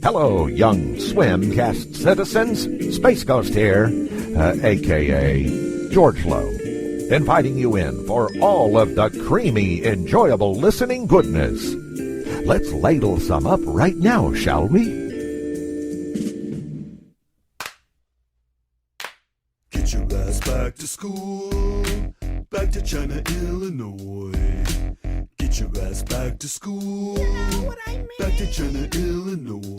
Hello, young Swimcast citizens. Space Ghost here, a.k.a. George Lowe, inviting you in for all of the creamy, enjoyable listening goodness. Let's ladle some up right now, shall we? Get your ass back to school, back to China, Illinois. Get your ass back to school, you know what I mean? Back to China, Illinois.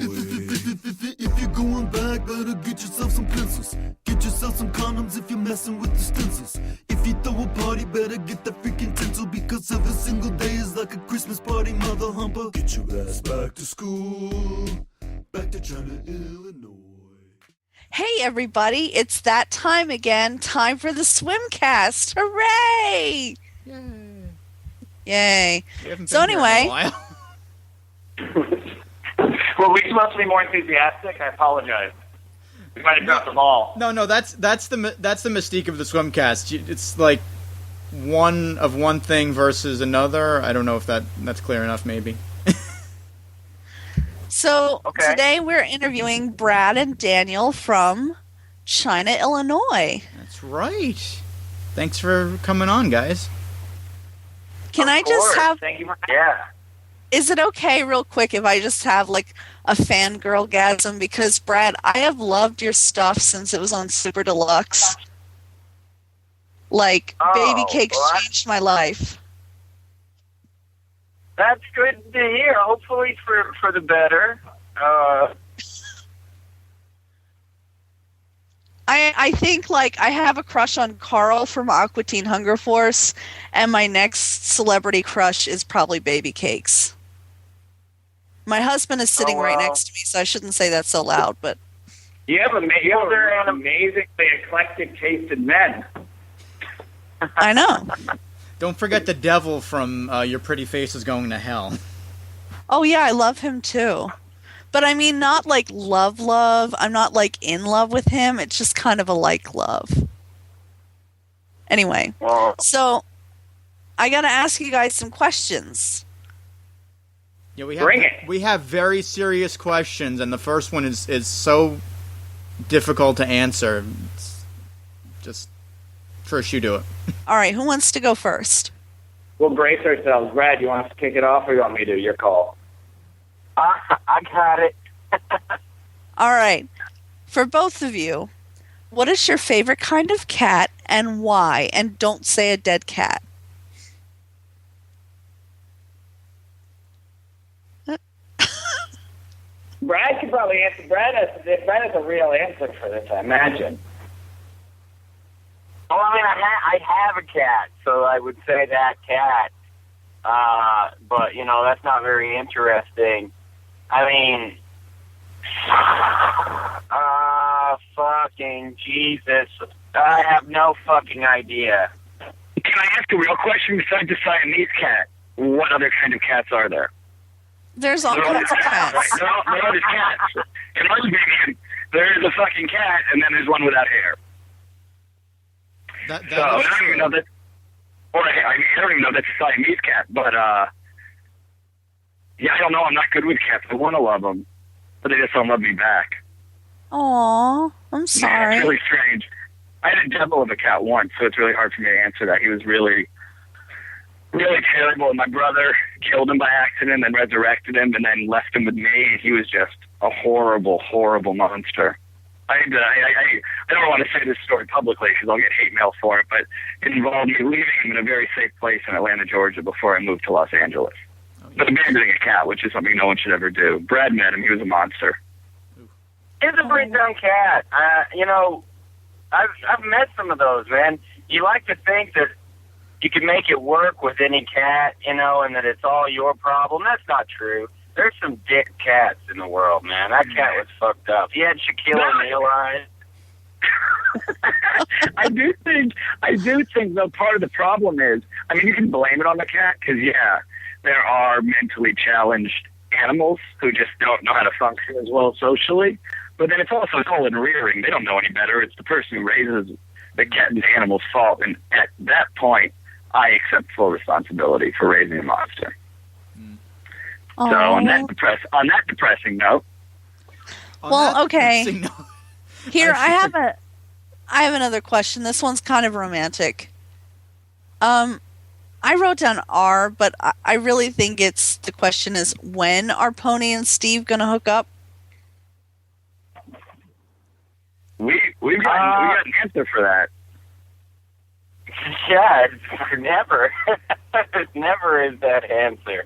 If you're going back, better get yourself some pencils. Get yourself some condoms if you're messing with the stencils. If you throw a party, better get the freaking tinsel, because every single day is like a Christmas party, mother humper. Get your ass back to school, back to China, Illinois. Hey everybody, it's that time again. Time for the Swimcast. Hooray! Yay. So anyway. Well, we supposed to be more enthusiastic? I apologize. We might have dropped the ball. No, that's the mystique of the Swimcast. It's like one thing versus another. I don't know if that's clear enough, maybe. So Today we're interviewing Brad and Daniel from China, Illinois. That's right. Thanks for coming on, guys. Can I just have... Thank you for... Yeah. Is it okay, real quick, if I just have, like, a fangirl-gasm? Because, Brad, I have loved your stuff since it was on Super Deluxe. Like, Baby Cakes changed my life. That's good to hear. Hopefully for the better. I think, like, I have a crush on Carl from Aqua Teen Hunger Force, and my next celebrity crush is probably Baby Cakes. My husband is sitting right next to me, so I shouldn't say that so loud, but... You have an amazingly eclectic taste in men. I know. Don't forget the devil from Your Pretty Face is Going to Hell. Oh, yeah, I love him, too. But, I mean, not like love. I'm not, like, in love with him. It's just kind of a love. Anyway, so I got to ask you guys some questions. Yeah, we have very serious questions, and the first one is so difficult to answer. Just, Trish, you do it. All right, who wants to go first? We'll brace ourselves. Brad, you want us to kick it off, or you want me to? Your call. I got it. All right. For both of you, what is your favorite kind of cat and why? And don't say a dead cat. Brad could probably answer. Brad has a real answer for this, I imagine. Well, I mean, I have a cat, so I would say that cat. But, you know, that's not very interesting. I mean, fucking Jesus. I have no fucking idea. Can I ask a real question besides the Siamese cat? What other kind of cats are there? There's all kinds of cats. No, there's cats. In our opinion, there's a fucking cat, and then there's one without hair. That I don't even know that. Or I don't even know that's a Siamese cat, but yeah, I don't know. I'm not good with cats. I want to love them, but they just don't love me back. Aw, I'm sorry. Yeah, it's really strange. I had a devil of a cat once, so it's really hard for me to answer that. He was really, really terrible, and my brother killed him by accident and resurrected him and then left him with me. He was just a horrible, horrible monster. I don't want to say this story publicly because I'll get hate mail for it, but it involved me leaving him in a very safe place in Atlanta, Georgia before I moved to Los Angeles. But abandoning a cat, which is something no one should ever do. Brad met him. He was a monster. He's a pretty dumb cat. You know, I've met some of those, man. You like to think that you can make it work with any cat, you know, and that it's all your problem. That's not true. There's some dick cats in the world, man. That cat was fucked up. He had Shaquille O'Neal eyes. I do think though part of the problem is, I mean, you can blame it on the cat because there are mentally challenged animals who just don't know how to function as well socially. But then it's all in rearing. They don't know any better. It's the person who raises the cat and the animal's fault. And at that point, I accept full responsibility for raising a monster. So on that depressing note, Well, okay. No. Here I have another question. This one's kind of romantic. I wrote down R, but I really think the question is, when are Pony and Steve going to hook up? We've got an answer for that. Yeah, never. Never is that answer.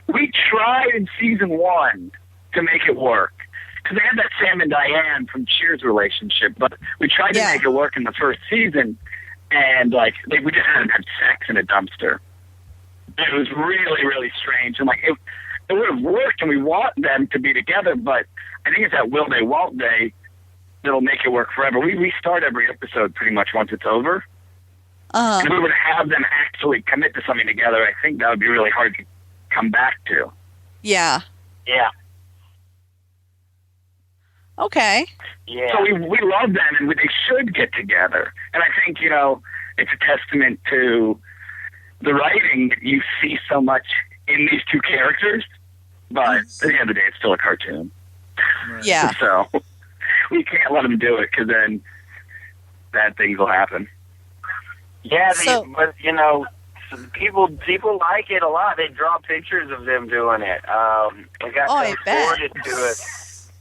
We tried in season 1 to make it work. Because they had that Sam and Diane from Cheers relationship, but we tried to make it work in the first season, and we just hadn't had sex in a dumpster. It was really, really strange, and it would have worked, and we want them to be together, but I think it's that will they, won't they that'll make it work forever. We restart every episode pretty much once it's over. And if we were to have them actually commit to something together, I think that would be really hard to come back to. Yeah. Yeah. Okay. Yeah. So we love them, and they should get together. And I think, it's a testament to the writing that you see so much in these two characters, but at the end of the day, it's still a cartoon. Right. Yeah. So we can't let them do it, because then bad things will happen. Yeah, but people like it a lot. They draw pictures of them doing it. We got them forwarded to us.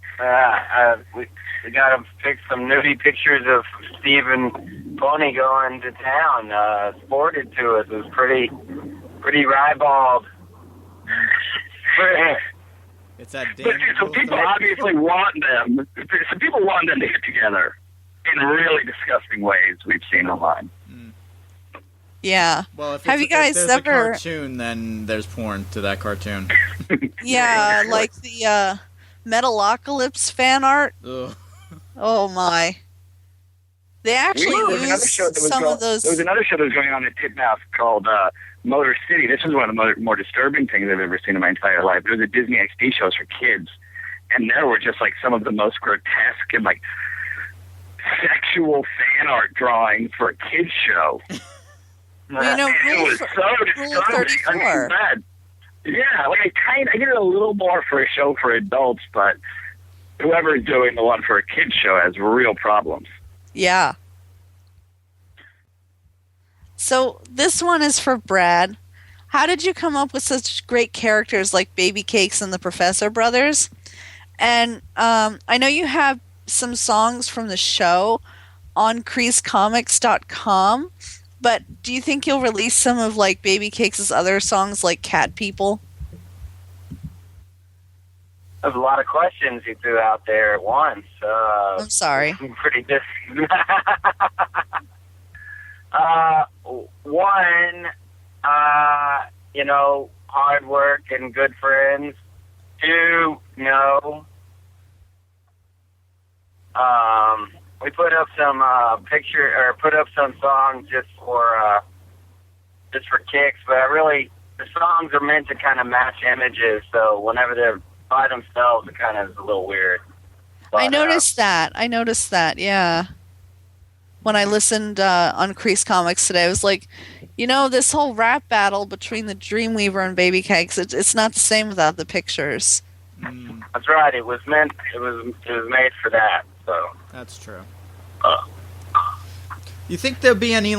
We got them pick some nudie pictures of Steve and Pony going to town. Forwarded to us. It was pretty ribald. It's that But damn. so people obviously want them. Some people want them to get together in really disgusting ways we've seen online. Yeah. Well, if have you guys there's ever? a cartoon, then there's porn to that cartoon. Yeah, like the Metalocalypse fan art. Ugh. Oh my! They actually used some of those. There was another show that was going on at Titmouse called Motor City. This was one of the more disturbing things I've ever seen in my entire life. It was a Disney XD show for kids, and there were just some of the most grotesque and sexual fan art drawings for a kids show. Well, it was so disturbing. I mean, bad. Yeah, I get it a little more for a show for adults, but whoever is doing the one for a kids show has real problems. Yeah. So this one is for Brad. How did you come up with such great characters like Baby Cakes and the Professor Brothers? And I know you have some songs from the show on creasecomics.com, but do you think you'll release some of Baby Cakes' other songs like Cat People? There's a lot of questions you threw out there at once. I'm sorry. Pretty one, hard work and good friends. 2, no. We put up some put up some songs just for kicks, but the songs are meant to kind of match images, so whenever they're by themselves, it kind of is a little weird. But, I noticed that, yeah. When I listened on Crease Comics today, I was like, this whole rap battle between the Dreamweaver and Baby Cakes, it's not the same without the pictures. That's right. It was made for that. So that's true. You think there'll be any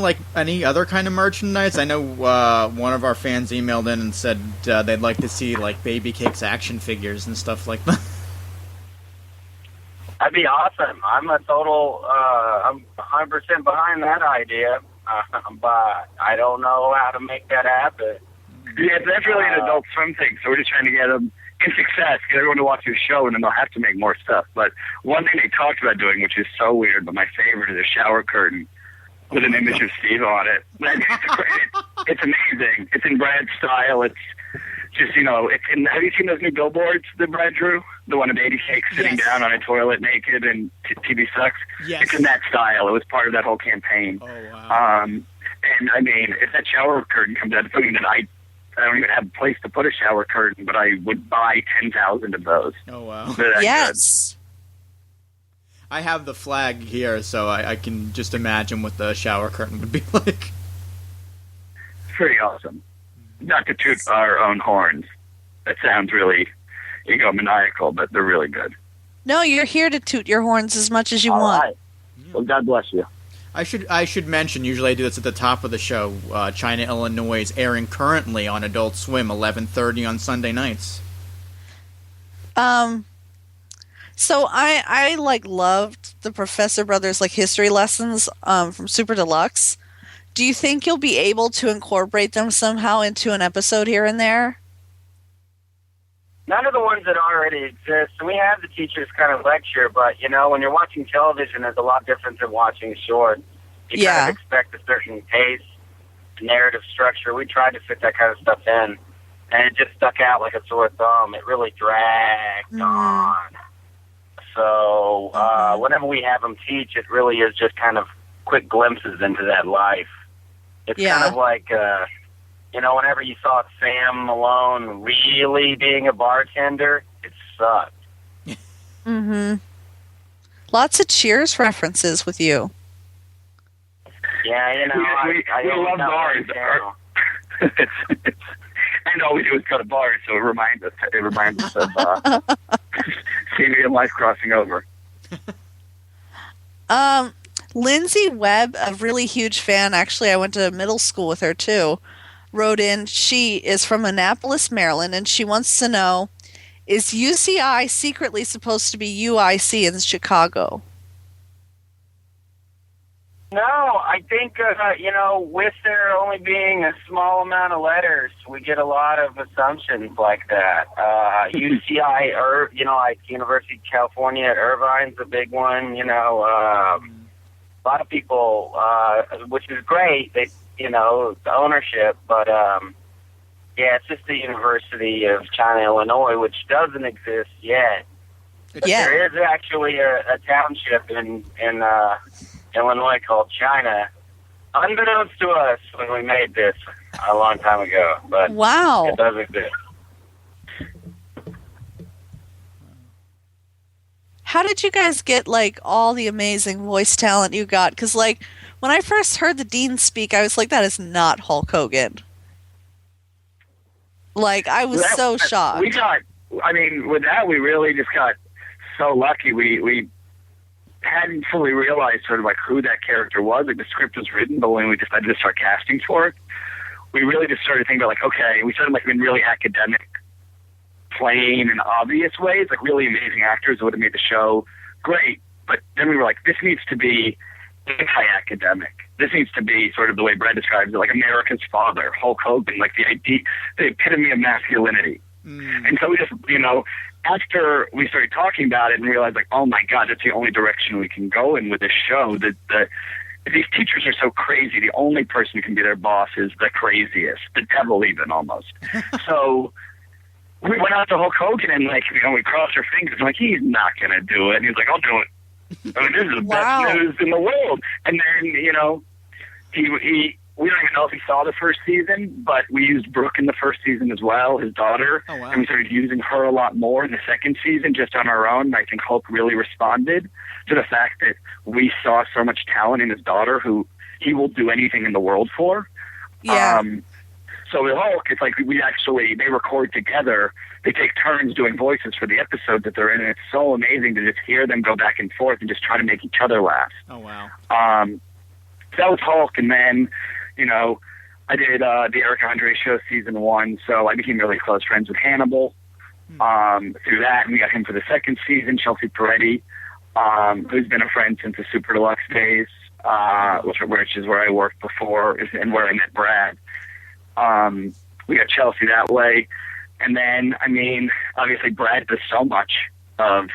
other kind of merchandise? I know one of our fans emailed in and said they'd like to see Baby Cakes action figures and stuff like that. That'd be awesome. I'm I'm 100% behind that idea, but I don't know how to make that happen. Yeah, that's really an Adult Swim thing, so we're just trying to get them in success, get everyone to watch the show, and then they'll have to make more stuff. But one thing they talked about doing, which is so weird, but my favorite, is a shower curtain with an image of Steve on it. It's amazing. It's in Brad's style. It's just, have you seen those new billboards that Brad drew? The one of Baby Cakes sitting down on a toilet naked and TV sucks? Yes. It's in that style. It was part of that whole campaign. Oh, wow. And, I mean, if that shower curtain comes out, something that I don't even have a place to put a shower curtain, but I would buy 10,000 of those. Oh, wow. Yes. I have the flag here, so I can just imagine what the shower curtain would be like. Pretty awesome. Not to toot our own horns. That sounds really egomaniacal, but they're really good. No, you're here to toot your horns as much as you want. Right. Well, God bless you. I should mention, usually I do this at the top of the show, China, Illinois is airing currently on Adult Swim, 11:30 on Sunday nights. So I loved the Professor Brothers history lessons from Super Deluxe. Do you think you'll be able to incorporate them somehow into an episode here and there? None of the ones that already exist. We have the teachers kind of lecture, but, when you're watching television, it's a lot different than watching short. You kind of expect a certain pace, narrative structure. We tried to fit that kind of stuff in, and it just stuck out like a sore thumb. It really dragged on. So whenever we have them teach, it really is just kind of quick glimpses into that life. It's kind of like... whenever you saw Sam Malone really being a bartender, it sucked. Mm-hmm. Lots of Cheers references with you. Yeah, we love bars. And all we do is go to bars, so it reminds us of TV and life crossing over. Lindsay Webb, a really huge fan. Actually, I went to middle school with her too. Wrote in, she is from Annapolis, Maryland, and she wants to know, is UCI secretly supposed to be UIC in Chicago? No, I think, with there only being a small amount of letters, we get a lot of assumptions like that. UCI, like University of California at Irvine's a big one, a lot of people, which is great, the ownership, but it's just the University of China, Illinois, which doesn't exist yet. But there is actually a township in Illinois called China, unbeknownst to us when we made this a long time ago, but it does exist. How did you guys get all the amazing voice talent you got? Because when I first heard the Dean speak, I was like, that is not Hulk Hogan. I was so shocked. With that, we really just got so lucky. We hadn't fully realized sort of who that character was. The script was written, but when we decided to start casting for it, we really just started thinking about we started in really academic, plain and obvious ways, really amazing actors would have made the show great. But then we were this needs to be anti-academic. This needs to be sort of the way Brad describes it, America's father, Hulk Hogan, the epitome of masculinity. And so we just, after we started talking about it and realized, oh my God, that's the only direction we can go in with this show. These teachers are so crazy. The only person who can be their boss is the craziest, the devil even almost. So we went out to Hulk Hogan and we crossed our fingers and he's not going to do it. And he's like, I'll do it. This is the best news in the world. And then, we don't even know if he saw the first season, but we used Brooke in the first season as well, his daughter. Oh, wow. And we started using her a lot more in the second season just on our own. And I think Hulk really responded to the fact that we saw so much talent in his daughter who he will do anything in the world for. Yeah. So with Hulk, it's they record together. They take turns doing voices for the episode that they're in, and it's so amazing to just hear them go back and forth and just try to make each other laugh. Oh, wow. That was Hulk, and then, I did the Eric Andre show season 1, so I became really close friends with Hannibal through that, and we got him for the second season, Chelsea Peretti, who's been a friend since the Super Deluxe days, which is where I worked before and where I met Brad. We got Chelsea that way. And then, obviously Brad does so much of,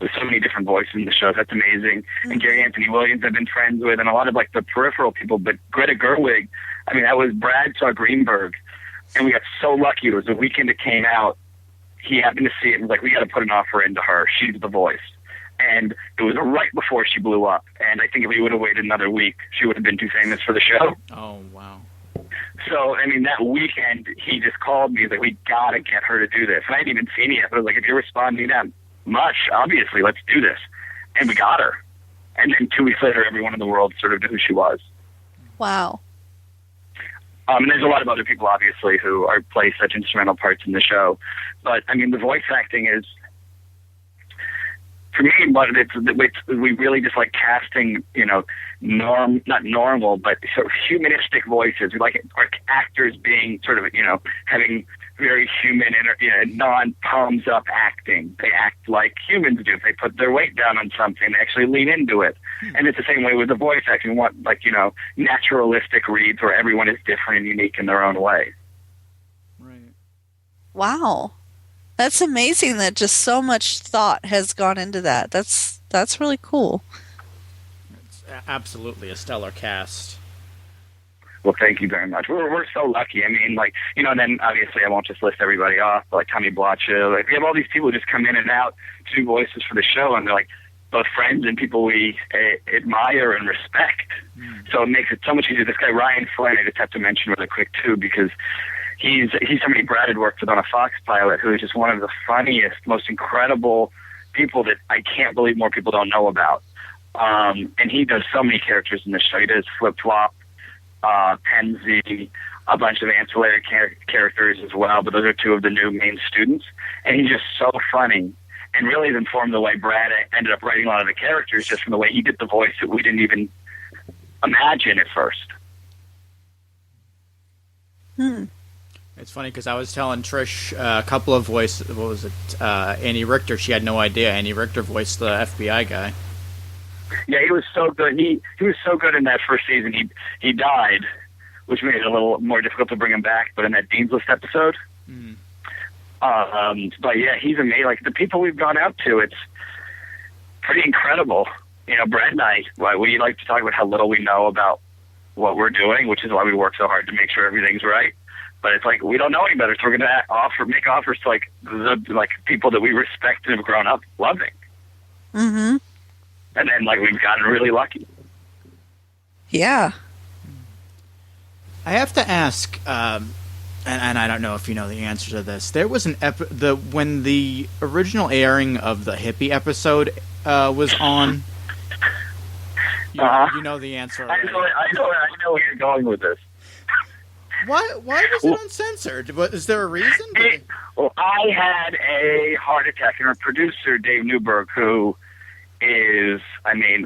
with so many different voices in the show. That's amazing. And Gary Anthony Williams I've been friends with, and a lot of the peripheral people. But Greta Gerwig, that was Brad saw Greenberg, and we got so lucky. It was the weekend it came out. He happened to see it and was we got to put an offer into her. She's the voice. And it was right before she blew up. And I think if we would have waited another week, she would have been too famous for the show. Oh, wow. So, that weekend, he just called me. He's like, we got to get her to do this. And I hadn't even seen it yet, but I was like, if you're responding that much, obviously, let's do this. And we got her. And then 2 weeks later, everyone in the world sort of knew who she was. Wow. And there's a lot of other people, obviously, who play such instrumental parts in the show. But, the voice acting is for me, but we really just like casting, not normal, but sort of humanistic voices. We like actors being sort of, having very human, non-palms up acting. They act like humans do. If they put their weight down on something, they actually lean into it. And it's the same way with the voice acting. We want, naturalistic reads where everyone is different and unique in their own way. Right. Wow. That's amazing that just so much thought has gone into that. That's really cool. It's absolutely a stellar cast. Well, thank you very much. We're so lucky. I mean, and then obviously I won't just list everybody off, but like Tommy Blotcha. Like, we have all these people who just come in and out to do voices for the show, and they're like both friends and people we admire and respect. So it makes it so much easier. This guy Ryan Flynn, I just have to mention really quick too, because he's somebody Brad had worked with on a Fox pilot, who is just one of the funniest, most incredible people that I can't believe more people don't know about. And he does so many characters in the show. He does Flip Flop, Penzi, a bunch of ancillary characters as well, but those are two of the new main students. And he's just so funny, and really has informed the way Brad ended up writing a lot of the characters, just from the way he did the voice that we didn't even imagine at first. It's funny because I was telling Trish a couple of voices. What was it? Annie Richter. She had no idea Annie Richter voiced the FBI guy. Yeah, he was so good. He was so good in that first season. He died, which made it a little more difficult to bring him back. But in that Dean's List episode, but yeah, he's amazing. Like, the people we've gone out to, it's pretty incredible. Brad and I, we like to talk about how little we know about what we're doing, which is why we work so hard to make sure everything's right. But it's like, we don't know any better, so we're going to make offers to the people that we respect and have grown up loving. Mm-hmm. And then we've gotten really lucky. Yeah. I have to ask, and I don't know if you know the answer to this. There was when the original airing of the hippie episode was on. You know the answer already. I know where you're going with this. Why was it uncensored? Is there a reason? I had a heart attack, and our producer, Dave Newberg, who is,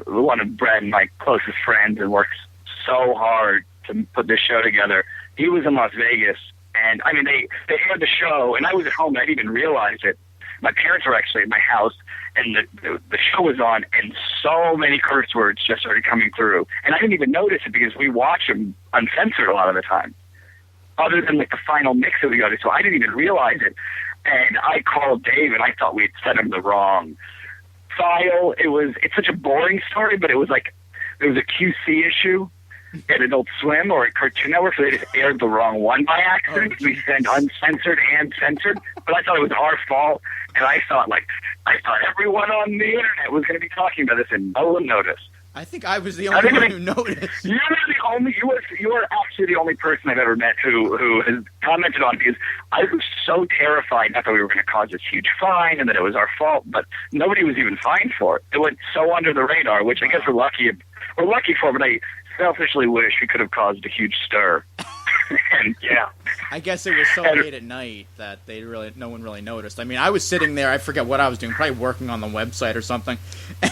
one of Brad and my closest friends and works so hard to put this show together. He was in Las Vegas, and they aired the show, and I was at home, and I didn't even realize it. My parents were actually at my house, and the show was on, and so many curse words just started coming through. And I didn't even notice it because we watch them uncensored a lot of the time, other than the final mix that we go to. So I didn't even realize it. And I called Dave, and I thought we'd sent him the wrong file. It's such a boring story, but it was there was a QC issue at Adult Swim or at Cartoon Network, so they just aired the wrong one by accident. We sent uncensored and censored, but I thought it was our fault, and I thought everyone on the internet was going to be talking about this, and no one noticed. I think I was the only one who noticed. You were actually the only person I've ever met who has commented on it, because I was so terrified. I thought we were going to cause this huge fine and that it was our fault, but nobody was even fined for it. It went so under the radar, which I guess we're lucky for, but I selfishly wish we could have caused a huge stir. And yeah, I guess it was so late at night that no one really noticed. I was sitting there, I forget what I was doing, probably working on the website or something,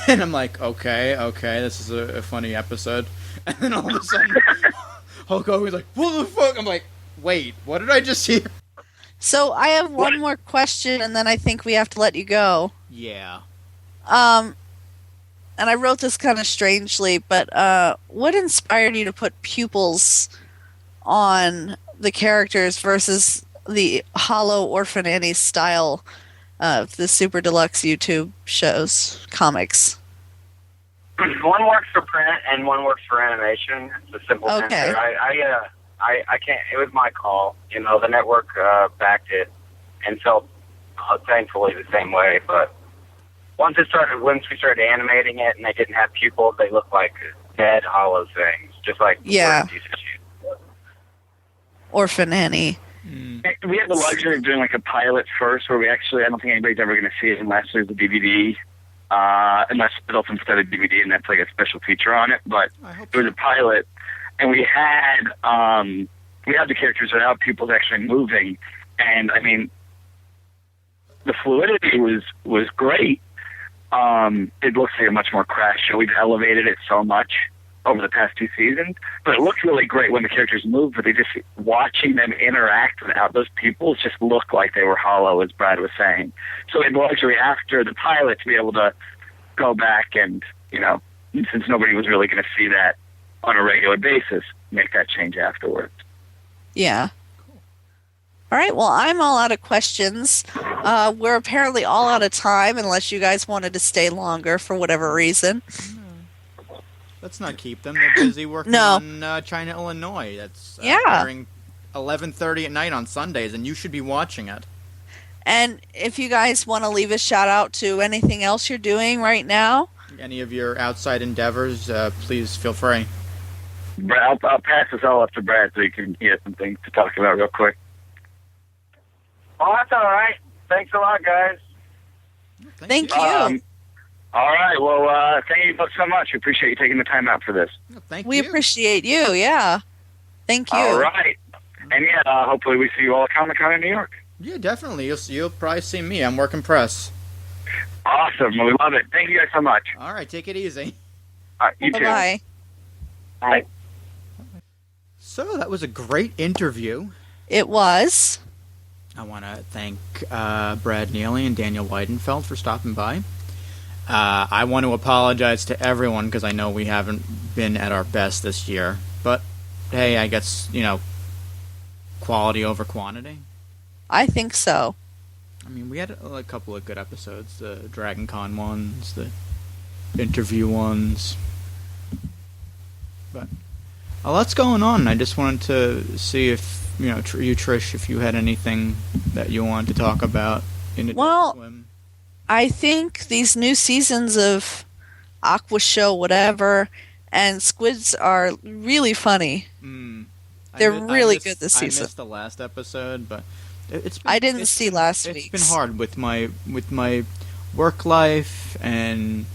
and I'm like, okay, this is a funny episode. And then all of a sudden Hulk Hogan's like, what the fuck? I'm like, wait, what did I just hear? So I have one more question, and then I think we have to let you go. Yeah. And I wrote this kind of strangely, but what inspired you to put pupils on the characters versus the hollow Orphan Annie style of the Super Deluxe YouTube shows, comics? One works for print and one works for animation. It's a simple answer. I can't. It was my call. The network backed it and felt thankfully the same way. But once we started animating it and they didn't have pupils, they looked like dead, hollow things, just like Orphan Annie. We had the luxury of doing a pilot first, where I don't think anybody's ever going to see it unless there's a DVD, unless Adult Swim started a DVD and that's a special feature on it. But it was a pilot, and we had the characters without pupils actually moving, and the fluidity was great. it looks like a much more crash show. We've elevated it so much over the past 2 seasons, but it looked really great when the characters moved, but watching them interact without those people just looked like they were hollow, as Brad was saying. So in luxury after the pilot to be able to go back and, since nobody was really going to see that on a regular basis, make that change afterwards. Yeah. All right, well, I'm all out of questions. We're apparently all out of time, unless you guys wanted to stay longer for whatever reason. Let's not keep them. They're busy working on China, Illinois. That's during 11:30 at night on Sundays, and you should be watching it. And if you guys want to leave a shout-out to anything else you're doing right now? Any of your outside endeavors, please feel free. I'll pass this all up to Brad so he can get some things to talk about real quick. Oh, that's all right. Thanks a lot, guys. Thank you. All right. Well, thank you both so much. We appreciate you taking the time out for this. We appreciate you. Yeah. Thank you. All right. And hopefully we see you all at Comic-Con in New York. Yeah, definitely. You'll probably see me. I'm working press. Awesome. Well, we love it. Thank you guys so much. All right. Take it easy. All right. You too. Bye. Bye. So that was a great interview. It was. I want to thank Brad Neely and Daniel Weidenfeld for stopping by. I want to apologize to everyone because I know we haven't been at our best this year. But, hey, I guess, quality over quantity. I think so. I mean, we had a couple of good episodes. The Dragon Con ones, the interview ones. But a lot's going on. I just wanted to see if, you Trish, if you had anything that you wanted to talk about in Adult Swim. I think these new seasons of Aqua Show, whatever, and Squids are really funny. They're really good this season. I missed the last episode, but I didn't see last week's. It's been hard with my work life and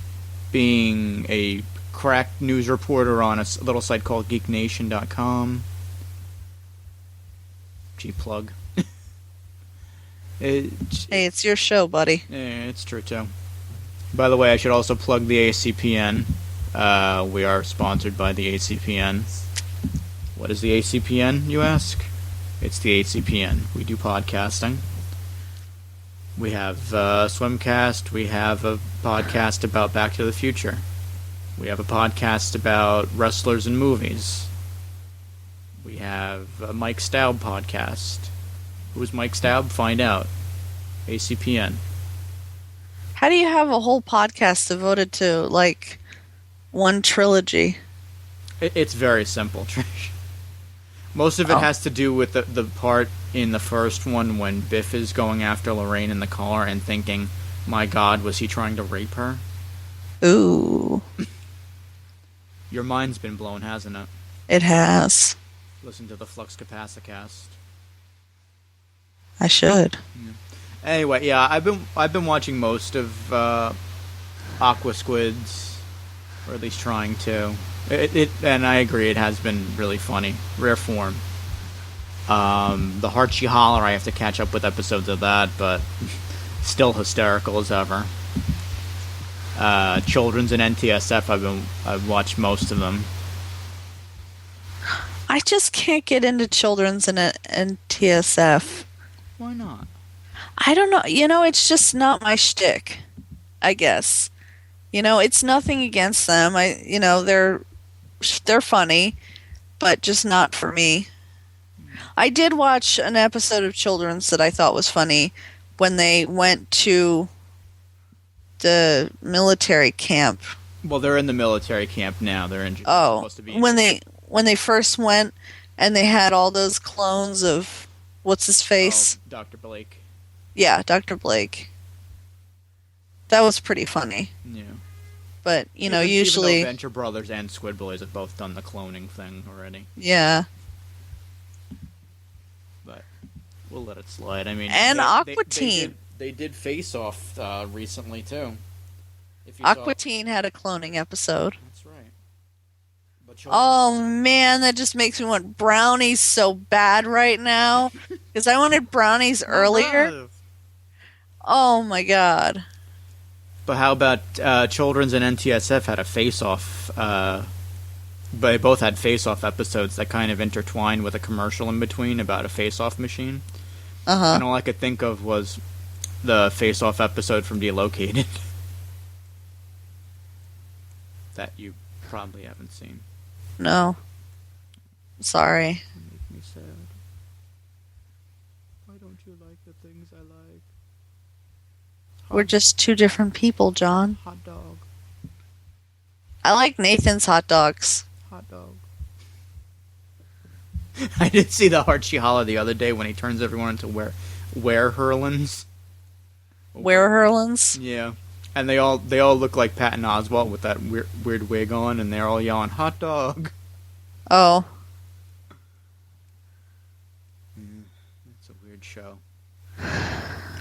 being a crack news reporter on a little site called GeekNation.com. G-plug. Hey, it's your show, buddy. Yeah, it's true, too. By the way, I should also plug the ACPN. We are sponsored by the ACPN. What is the ACPN, you ask? It's the ACPN. We do podcasting. We have Swimcast. We have a podcast about Back to the Future. We have a podcast about wrestlers and movies. We have a Mike Staub podcast. Who's Mike Staub? Find out. ACPN. How do you have a whole podcast devoted to, one trilogy? It's very simple, Trish. Most of it has to do with the part in the first one when Biff is going after Lorraine in the car and thinking, my God, was he trying to rape her? Ooh. Your mind's been blown, hasn't it? It has. Listen to the Flux Capacicast. I should. Yeah. Anyway, yeah, I've been watching most of Aqua Squids, or at least trying to. And I agree, it has been really funny, rare form. The Heart Holler, I have to catch up with episodes of that, but still hysterical as ever. Children's and NTSF, I've watched most of them. I just can't get into Children's and NTSF. Why not? I don't know. It's just not my shtick, I guess. It's nothing against them. They're funny, but just not for me. I did watch an episode of Children's that I thought was funny when they went to the military camp. Well, they're in the military camp now. They're in. Supposed to be when they first went and they had all those clones of what's his face? Dr. Blake. Yeah, Dr. Blake. That was pretty funny. Yeah. But, usually... Even though Venture Brothers and Squid Boys have both done the cloning thing already. Yeah. But we'll let it slide. I mean... And Aqua Teen. They did Face Off recently, too. Aqua Teen had a cloning episode. That's right. Oh, man, that just makes me want brownies so bad right now. Because I wanted brownies earlier. Oh, my God. But how about Children's and NTSF had a face-off? They both had face-off episodes that kind of intertwined with a commercial in between about a face-off machine. And all I could think of was the face-off episode from Delocated that you probably haven't seen. No. Sorry. Make me sad. Why don't you like the things I like? We're just two different people, John. Hot dog. I like Nathan's hot dogs. Hot dog. I did see the Archie Holla the other day when he turns everyone into Were-Hurlins. Were-Hurlins? Yeah. And they all look like Patton Oswalt with that weird wig on, and they're all yelling, hot dog. Oh. It's a weird show.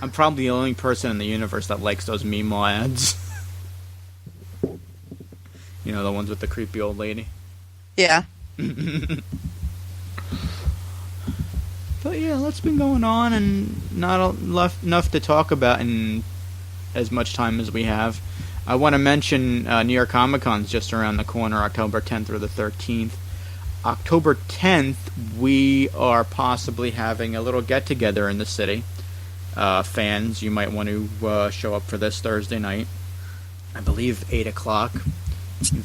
I'm probably the only person in the universe that likes those Meemaw ads. You know, the ones with the creepy old lady? Yeah. But yeah, that's been going on, and not enough to talk about in as much time as we have. I want to mention New York Comic Con's just around the corner, October 10th through the 13th. October 10th, we are possibly having a little get-together in the city. Fans, you might want to show up for this Thursday night. I believe 8 o'clock.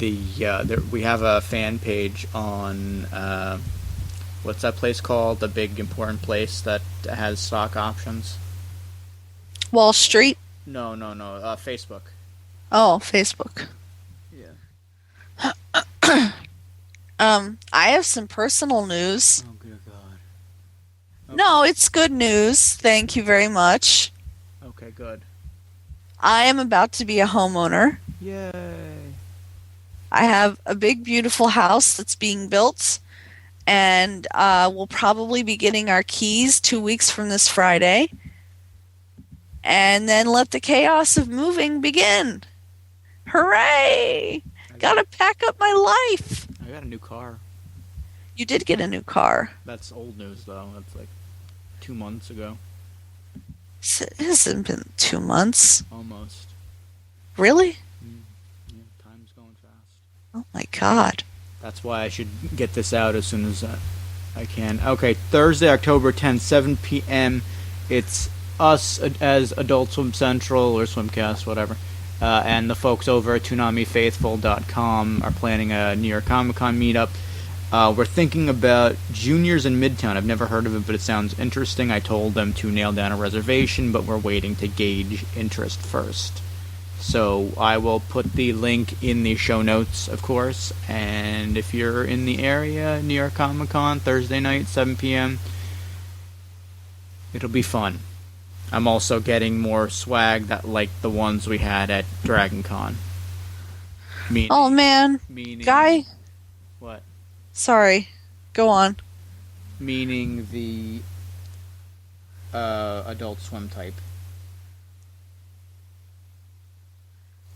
We have a fan page on... what's that place called? The big important place that has stock options? Wall Street? No. Facebook. Oh, Facebook. Yeah. I have some personal news. Oh, good God. Okay. No, it's good news. Thank you very much. Okay, good. I am about to be a homeowner. Yay. I have a big, beautiful house that's being built. And we'll probably be getting our keys 2 weeks from this Friday. And then let the chaos of moving begin. Hooray! Gotta pack up my life. I got a new car. You did get a new car. That's old news, though. That's like 2 months ago. It hasn't been 2 months. Almost. Really? Yeah, time's going fast. Oh my God. That's why I should get this out as soon as I can. Okay, Thursday, October 10th, 7 p.m. It's us as Adult Swim Central or Swimcast, whatever, and the folks over at ToonamiFaithful.com are planning a New York Comic Con meetup. We're thinking about Juniors in Midtown. I've never heard of it, but it sounds interesting. I told them to nail down a reservation, but we're waiting to gauge interest first. So I will put the link in the show notes, of course, and if you're in the area, New York Comic Con, Thursday night, 7 p.m., it'll be fun. I'm also getting more swag that like the ones we had at Dragon Con. Oh, man. Guy? What? Sorry. Go on. Meaning the Adult Swim type.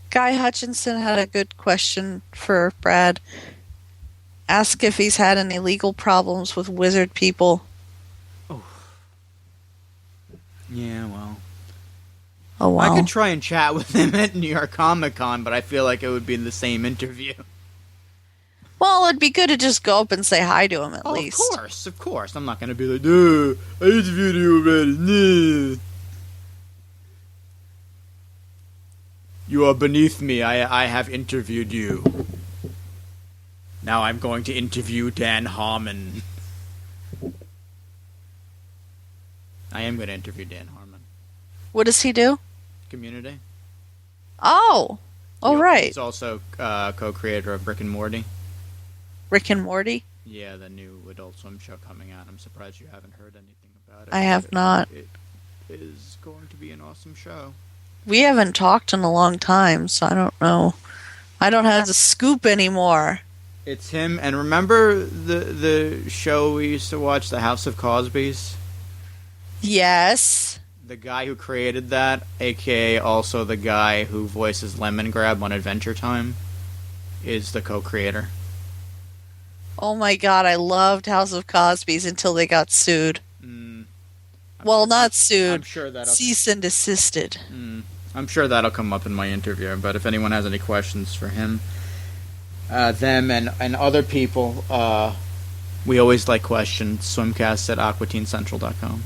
Guy Hutchinson had a good question for Brad. Ask if he's had any legal problems with wizard people. Oh. Yeah, well. Oh, wow. I could try and chat with him at New York Comic Con, but I feel like it would be the same interview. Well, it'd be good to just go up and say hi to him at least. Of course. I'm not going to be like, no, I interviewed you already. No. You are beneath me. I have interviewed you. Now I'm going to interview Dan Harmon. I am going to interview Dan Harmon. What does he do? Community. Oh. Oh, right. He's also co-creator of Rick and Morty. Rick and Morty? Yeah, the new Adult Swim show coming out. I'm surprised you haven't heard anything about it. I have not. It is going to be an awesome show. We haven't talked in a long time, so I don't know. I don't have the scoop anymore. It's him, and remember the show we used to watch, The House of Cosby's? Yes. The guy who created that, a.k.a. also the guy who voices Lemon Grab on Adventure Time, is the co-creator. Oh my God, I loved House of Cosby's until they got sued. Well, not sued. I'm sure that'll... Cease and desisted. I'm sure that'll come up in my interview, but if anyone has any questions for him, them and other people, we always like questions. Swimcast at aquatincentral.com.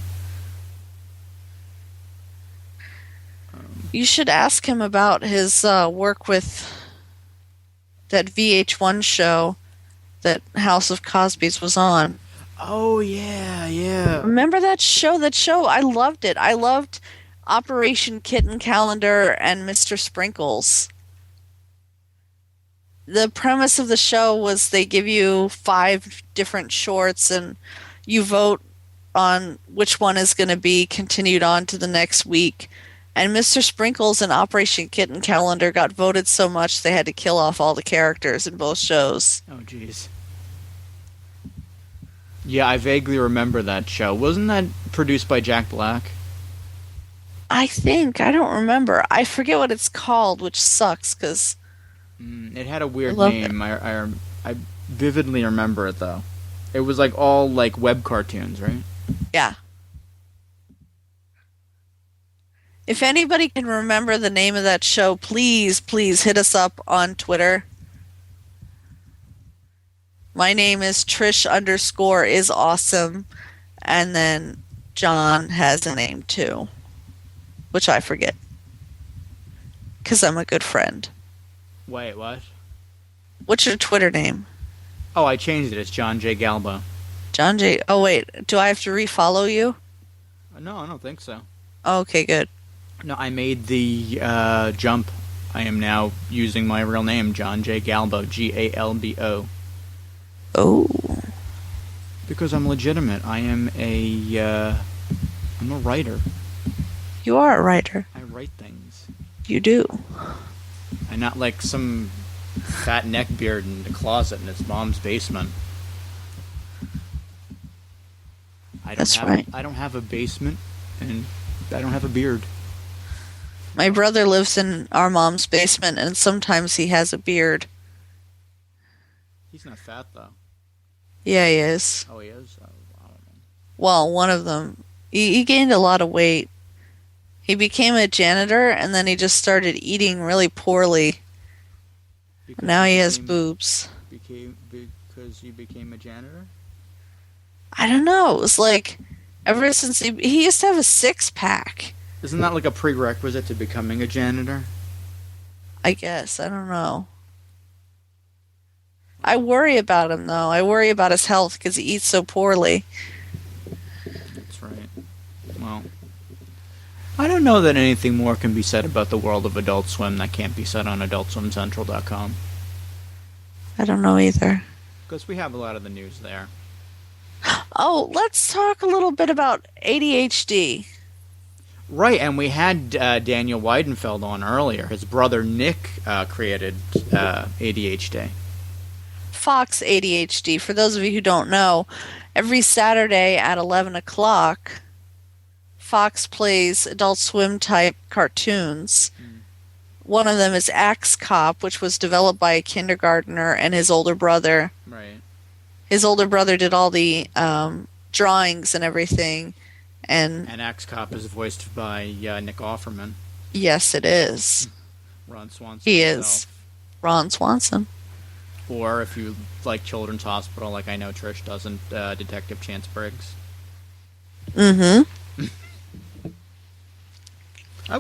You should ask him about his work with that VH1 show that House of Cosby's was on. Oh, yeah. Remember that show? I loved it. I loved Operation Kitten Calendar and Mr. Sprinkles. The premise of the show was they give you 5 different shorts and you vote on which one is going to be continued on to the next week. And Mr. Sprinkles and Operation Kitten Calendar got voted so much they had to kill off all the characters in both shows. Oh, jeez. Yeah, I vaguely remember that show. Wasn't that produced by Jack Black? I think. I don't remember. I forget what it's called, which sucks, because... it had a weird name. I vividly remember it, though. It was like all like web cartoons, right? Yeah. If anybody can remember the name of that show, please hit us up on Twitter. My name is Trish_is_awesome. And then John has a name too, which I forget. Because I'm a good friend. Wait, what? What's your Twitter name? Oh, I changed it. It's John J. Galbo. John J. Oh, wait. Do I have to refollow you? No, I don't think so. Okay, good. No, I made the jump. I am now using my real name, John J. Galbo, Galbo. Oh. Because I'm legitimate. I'm a writer. You are a writer. I write things. You do. I'm not like some fat neckbeard in the closet in his mom's basement. That's right. I don't have a basement, and I don't have a beard. My brother lives in our mom's basement, and sometimes he has a beard. He's not fat, though. Yeah, he is. Oh, he is? I don't know. Well, one of them. He gained a lot of weight. He became a janitor, and then he just started eating really poorly. Now he has boobs. Because you became a janitor? I don't know. It was like, ever since he used to have a 6-pack. Isn't that like a prerequisite to becoming a janitor? I guess. I don't know. I worry about him, though. I worry about his health because he eats so poorly. That's right. Well, I don't know that anything more can be said about the world of Adult Swim that can't be said on AdultSwimCentral.com. I don't know either. Because we have a lot of the news there. Oh, let's talk a little bit about ADHD. Right, and we had Daniel Weidenfeld on earlier. His brother Nick created ADHD. Fox ADHD. For those of you who don't know, every Saturday at 11 o'clock, Fox plays Adult Swim type cartoons. One of them is Axe Cop, which was developed by a kindergartner and his older brother. Right. His older brother did all the drawings and everything. And Axe Cop is voiced by Nick Offerman. Yes, it is. Ron Swanson. He himself. is. Ron Swanson. Or if you like Children's Hospital, like I know Trish doesn't, Detective Chance Briggs. Mm-hmm.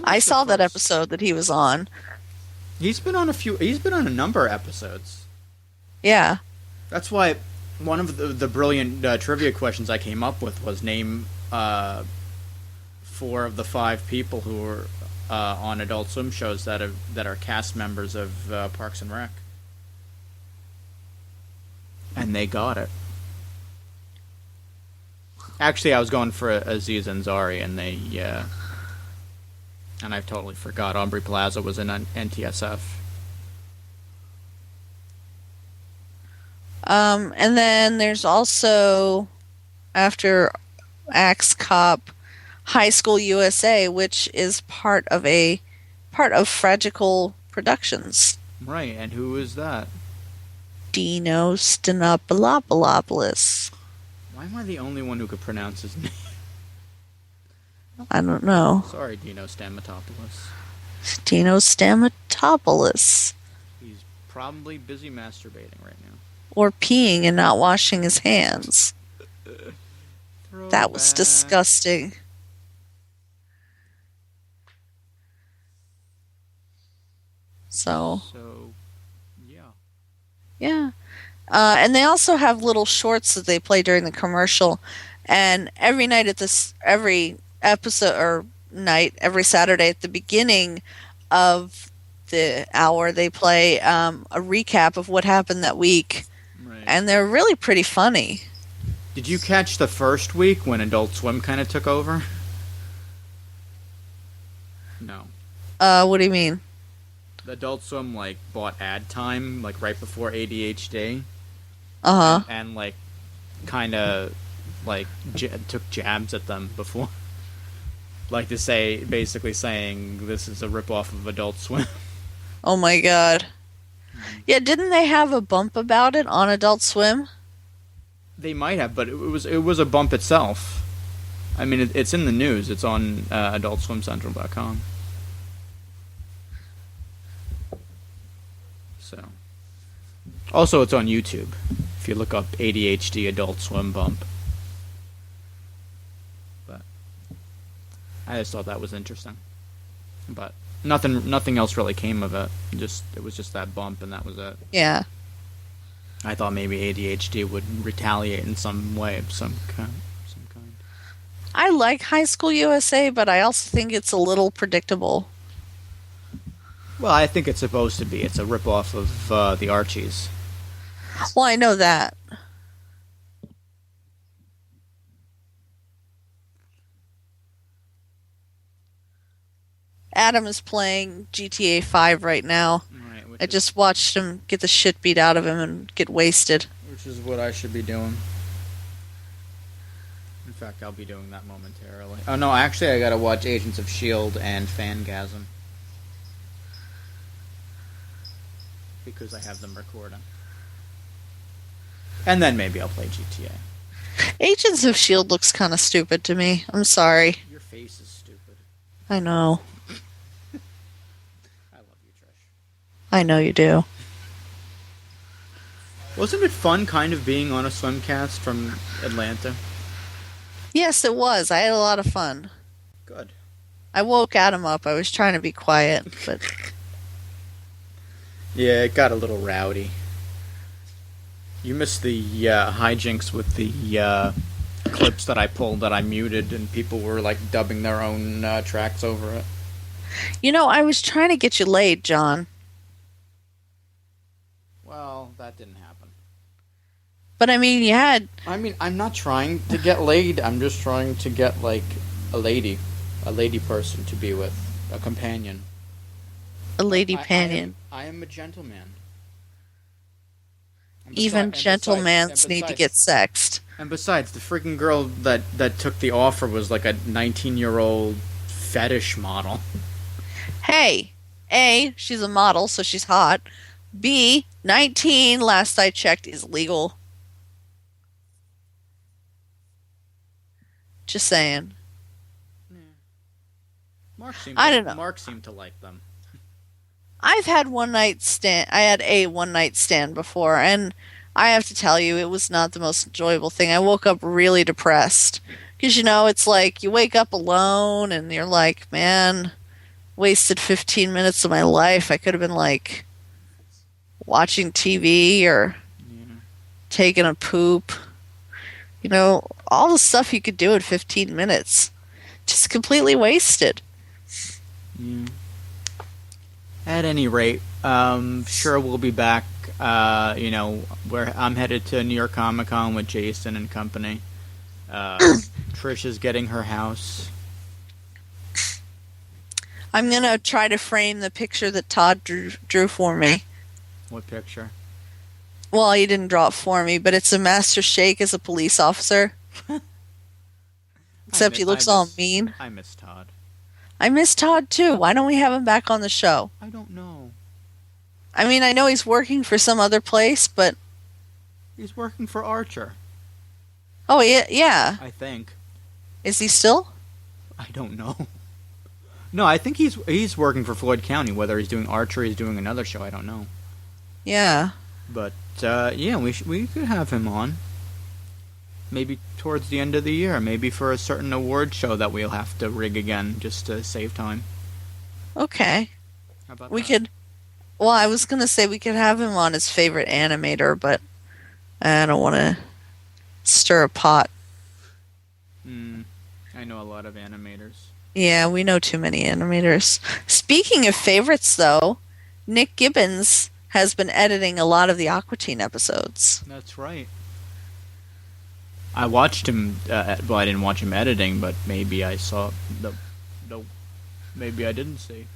I saw that episode that he was on. He's been on a number of episodes. Yeah. That's why one of the brilliant trivia questions I came up with was name 4 of the 5 people who are on Adult Swim shows that are cast members of Parks and Rec. And they got it. Actually, I was going for Aziz Ansari, and they and I totally forgot Aubrey Plaza was in NTSF. And then there's also, after Axe Cop, High School USA, which is part of Fragical Productions. Right, and who is that? Dino Stenopoulos. Why am I the only one who could pronounce his name? I don't know. Sorry, Dino Stamatopoulos. Dino Stamatopoulos. He's probably busy masturbating right now. Or peeing and not washing his hands. That was disgusting. So yeah. Yeah. And they also have little shorts that they play during the commercial. And every night every episode or night, every Saturday at the beginning of the hour, they play a recap of what happened that week. Right. And they're really pretty funny. Did you catch the first week when Adult Swim kind of took over? No. What do you mean? The Adult Swim bought ad time right before ADHD. Uh-huh. And kind of took jabs at them before. To say, basically saying this is a ripoff of Adult Swim. Oh my god. Yeah, didn't they have a bump about it on Adult Swim? They might have, but it was a bump itself. I mean, it's in the news. It's on AdultSwimCentral.com. So, also it's on YouTube. If you look up ADHD Adult Swim bump. But I just thought that was interesting. But nothing else really came of it. It was just that bump, and that was it. Yeah. I thought maybe ADHD would retaliate in some way of some kind. I like High School USA, but I also think it's a little predictable. Well, I think it's supposed to be. It's a ripoff of the Archies. Well, I know that. Adam is playing GTA 5 right now. Right, I just watched him get the shit beat out of him and get wasted. Which is what I should be doing. In fact, I'll be doing that momentarily. Oh no, actually I gotta watch Agents of S.H.I.E.L.D. and Fangasm. Because I have them recording. And then maybe I'll play GTA. Agents of S.H.I.E.L.D. looks kind of stupid to me. I'm sorry. Your face is stupid. I know. I love you, Trish. I know you do. Wasn't it fun kind of being on a swimcast from Atlanta? Yes, it was. I had a lot of fun. Good. I woke Adam up. I was trying to be quiet, but... Yeah, it got a little rowdy. You missed the hijinks with the clips that I pulled that I muted, and people were dubbing their own tracks over it. You know, I was trying to get you laid, John. Well, that didn't happen. But I mean, you had... I mean, I'm not trying to get laid. I'm just trying to get, a lady person to be with, a companion. A lady companion. I am a gentleman. Even gentlemans need to get sexed. And besides, the freaking girl that took the offer was a 19-year-old fetish model. Hey, A, she's a model, so she's hot. B, 19, last I checked, is legal. Just saying. Yeah. Mark seemed to like them. I've had one night stand. I had a one night stand before, and I have to tell you, it was not the most enjoyable thing. I woke up really depressed because it's you wake up alone, and you're like, man, wasted 15 minutes of my life. I could have been watching TV or taking a poop. All the stuff you could do in 15 minutes, just completely wasted. Yeah. At any rate, sure we'll be back. I'm headed to New York Comic Con with Jason and company. Trish is getting her house. I'm gonna try to frame the picture that Todd drew for me. What picture? Well, he didn't draw it for me, but it's a Master Shake as a police officer. Except he looks all mean. I miss Todd. I miss Todd too. Why don't we have him back on the show? I don't know. I mean, I know he's working for some other place, but... He's working for Archer. Oh, yeah. I think. Is he still? I don't know. No, I think he's working for Floyd County. Whether he's doing archery, he's doing another show, I don't know. Yeah. But yeah, we could have him on. Maybe towards the end of the year, maybe for a certain award show that we'll have to rig again just to save time. Okay. How about we that? could. Well, I was gonna say we could have him on his favorite animator, but I don't want to stir a pot. I know a lot of animators. Yeah, we know too many animators. Speaking of favorites, though, Nick Gibbons has been editing a lot of the Aqua Teen episodes. That's right. I watched him. Well, I didn't watch him editing, but maybe I saw the. Maybe I didn't see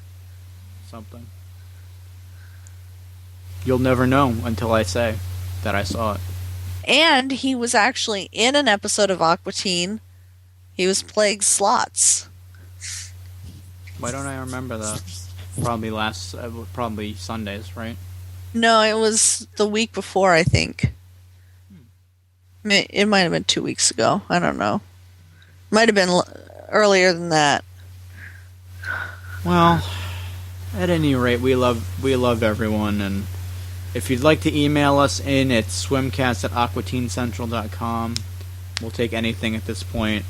something. You'll never know until I say that I saw it. And he was actually in an episode of Aqua Teen. He was playing Slots. Why don't I remember that? Probably Sundays, right? No, it was the week before, I think. It might have been 2 weeks ago. I don't know. Might have been earlier than that. Well, at any rate, we love everyone, and if you'd like to email us in, it's swimcast@aquateensentral.com. We'll take anything at this point.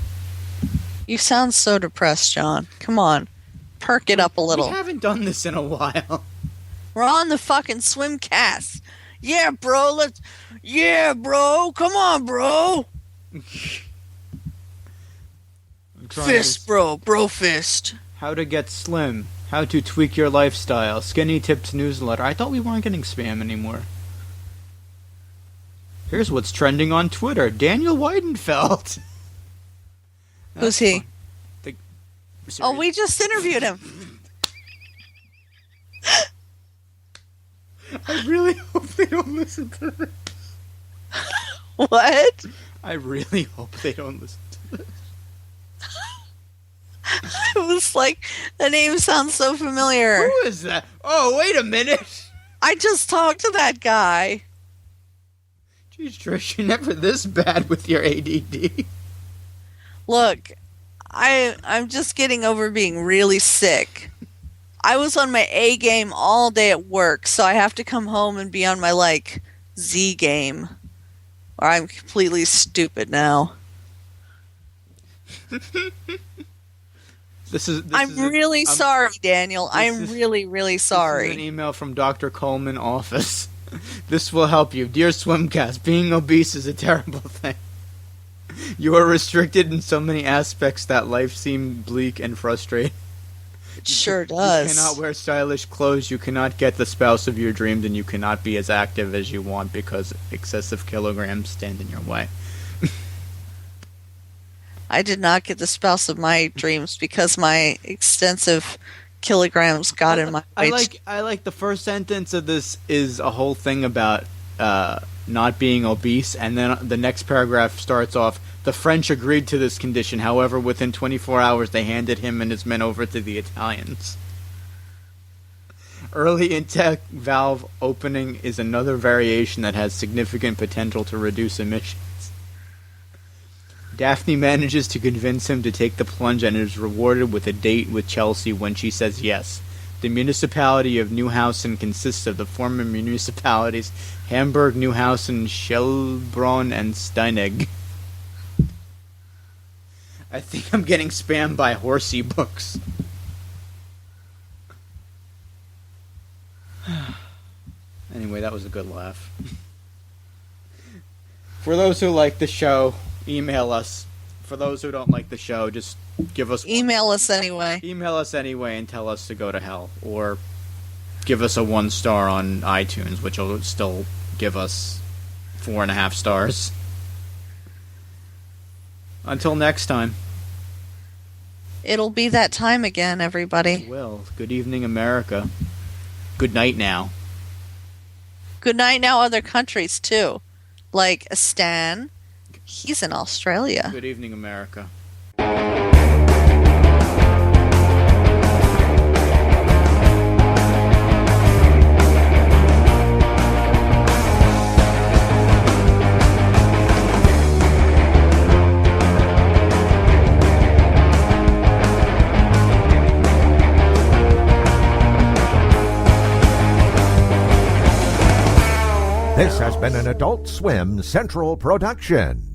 You sound so depressed, John. Come on. Perk it up a little. We haven't done this in a while. We're on the fucking Swimcast. Yeah, bro. Yeah, bro. Come on, bro. Fist, bro. Bro fist. How to get slim. How to tweak your lifestyle. Skinny Tips newsletter. I thought we weren't getting spam anymore. Here's what's trending on Twitter. Daniel Weidenfeld. Who's he? Fun. Oh, we just interviewed him. I really hope they don't listen to this. What? I really hope they don't listen to this. It was like, the name sounds so familiar. Who is that? Oh, wait a minute. I just talked to that guy. Jeez, Trish, you're never this bad with your ADD. Look, I'm just getting over being really sick. I was on my A game all day at work, so I have to come home and be on my, Z game. Or I'm completely stupid now. I'm really sorry, Daniel. I'm really, really sorry. This is an email from Dr. Coleman office. This will help you. Dear Swimcast, being obese is a terrible thing. You are restricted in so many aspects that life seems bleak and frustrating. It sure does. You cannot wear stylish clothes, you cannot get the spouse of your dreams, and you cannot be as active as you want because excessive kilograms stand in your way. I did not get the spouse of my dreams because my extensive kilograms got in my way. I like the first sentence of this is a whole thing about not being obese, and then the next paragraph starts off, the French agreed to this condition, however, within 24 hours they handed him and his men over to the Italians. Early intake valve opening is another variation that has significant potential to reduce emissions. Daphne manages to convince him to take the plunge and is rewarded with a date with Chelsea when she says yes. The municipality of Neuhausen consists of the former municipalities Hamburg, Neuhausen, Schellbrunn, and Steinegg. I think I'm getting spammed by horsey books. Anyway, that was a good laugh. For those who like the show, email us. For those who don't like the show, just give us email us anyway. Email us anyway and tell us to go to hell, or give us a 1-star on iTunes, which will still give us 4.5 stars. Until next time. It'll be that time again, everybody. It will. Good evening, America. Good night now. Good night now, other countries too, like Stan. He's in Australia. Good evening, America. This has been an Adult Swim Central production.